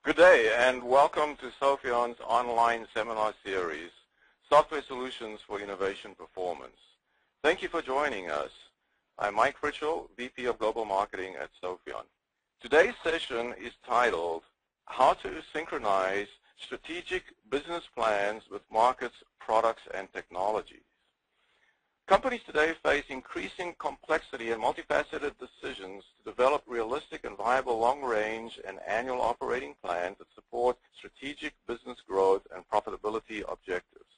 Good day and welcome to Sopheon's online seminar series, Software Solutions for Innovation Performance. Thank you for joining us. I'm Mike Fritchell, VP of Global Marketing at Sopheon. Today's session is titled, How to Synchronize Strategic Business Plans with Markets, Products, and Technologies. Companies today face increasing complexity and multifaceted decisions to develop realistic and viable long-range and annual operating plans that support strategic business growth and profitability objectives.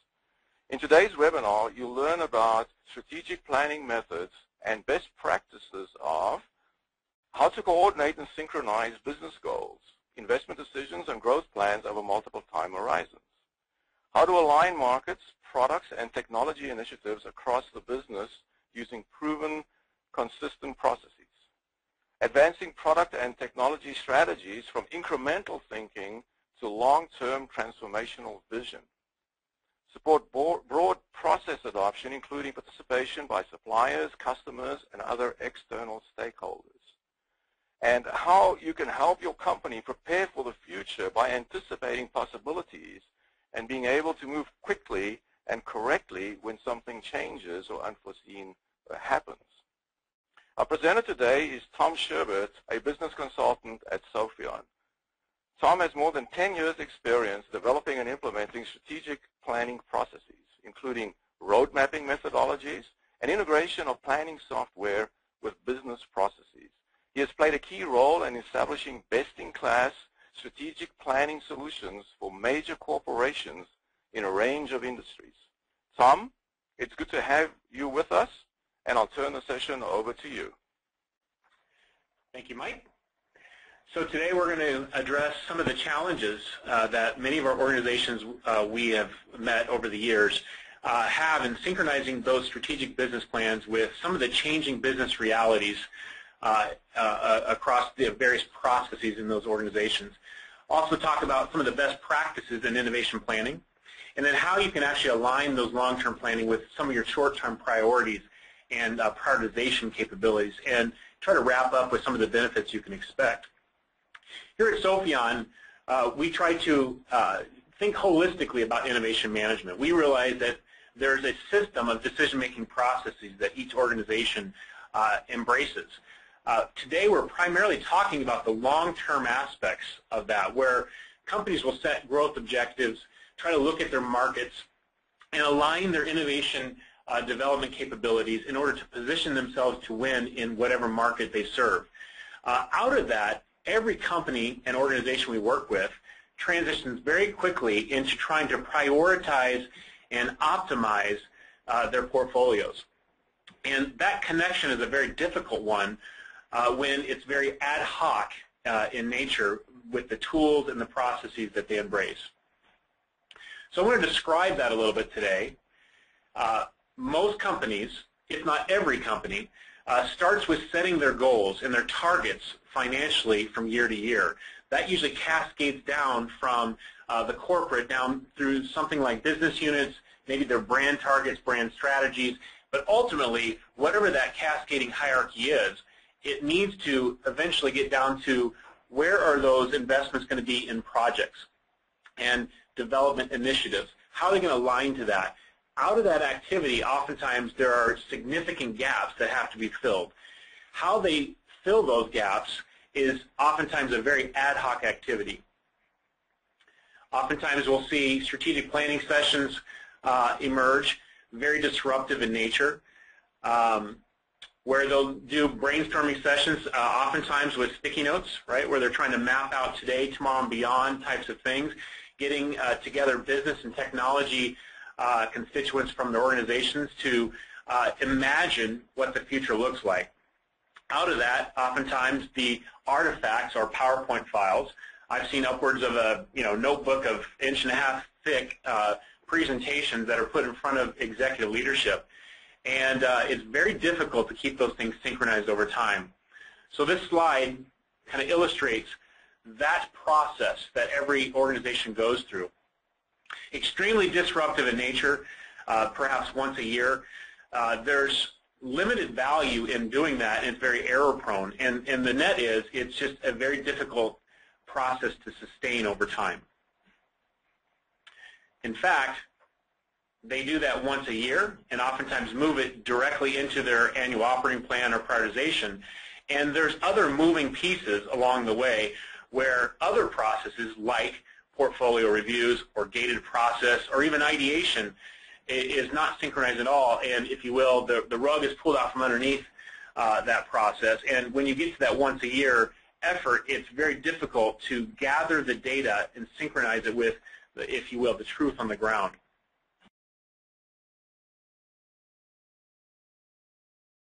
In today's webinar, you'll learn about strategic planning methods and best practices of how to coordinate and synchronize business goals, investment decisions, and growth plans over multiple time horizons, how to align markets, products, and technology initiatives across the business using proven, consistent processes, advancing product and technology strategies from incremental thinking to long-term transformational vision, support broad process adoption, including participation by suppliers, customers, and other external stakeholders, and how you can help your company prepare for the future by anticipating possibilities and being able to move quickly and correctly when something changes or unforeseen happens. Our presenter today is Tom Sherbert, a business consultant at Sopheon. Tom has more than 10 years' experience developing and implementing strategic planning processes, including road mapping methodologies and integration of planning software with business processes. He has played a key role in establishing best-in-class strategic planning solutions for major corporations in a range of industries. Tom, it's good to have you with us, and I'll turn the session over to you. Thank you, Mike. So today we're going to address some of the challenges that many of our organizations we have met over the years have in synchronizing those strategic business plans with some of the changing business realities across the various processes in those organizations. Also talk about some of the best practices in innovation planning, and then how you can actually align those long-term planning with some of your short-term priorities and prioritization capabilities, and try to wrap up with some of the benefits you can expect. Here at Sopheon, we try to think holistically about innovation management. We realize that there's a system of decision-making processes that each organization embraces. Today we're primarily talking about the long-term aspects of that, where companies will set growth objectives, try to look at their markets, and align their innovation development capabilities in order to position themselves to win in whatever market they serve. Out of that, every company and organization we work with transitions very quickly into trying to prioritize and optimize their portfolios. And that connection is a very difficult one when it's very ad hoc in nature with the tools and the processes that they embrace. So I want to describe that a little bit today. Most companies, if not every company, starts with setting their goals and their targets financially from year to year. That usually cascades down from the corporate down through something like business units, maybe their brand targets, brand strategies, but ultimately, whatever that cascading hierarchy is, it needs to eventually get down to where are those investments going to be in projects and development initiatives. How are they going to align to that? Out of that activity, oftentimes there are significant gaps that have to be filled. How they fill those gaps is oftentimes a very ad hoc activity. Oftentimes we'll see strategic planning sessions emerge, very disruptive in nature, where they'll do brainstorming sessions, oftentimes with sticky notes, right, where they're trying to map out today, tomorrow, and beyond types of things, getting together business and technology constituents from their organizations to imagine what the future looks like. Out of that, oftentimes the artifacts are PowerPoint files. I've seen upwards of a notebook of 1.5 inch thick presentations that are put in front of executive leadership. And it's very difficult to keep those things synchronized over time. So this slide kind of illustrates that process that every organization goes through. Extremely disruptive in nature, perhaps once a year. There's limited value in doing that, and it's very error prone. And the net is it's just a very difficult process to sustain over time. In fact, they do that once a year and oftentimes move it directly into their annual operating plan or prioritization. And there's other moving pieces along the way where other processes like portfolio reviews or gated process or even ideation is not synchronized at all. And if you will, the rug is pulled out from underneath that process. And when you get to that once a year effort, it's very difficult to gather the data and synchronize it with, if you will, the truth on the ground.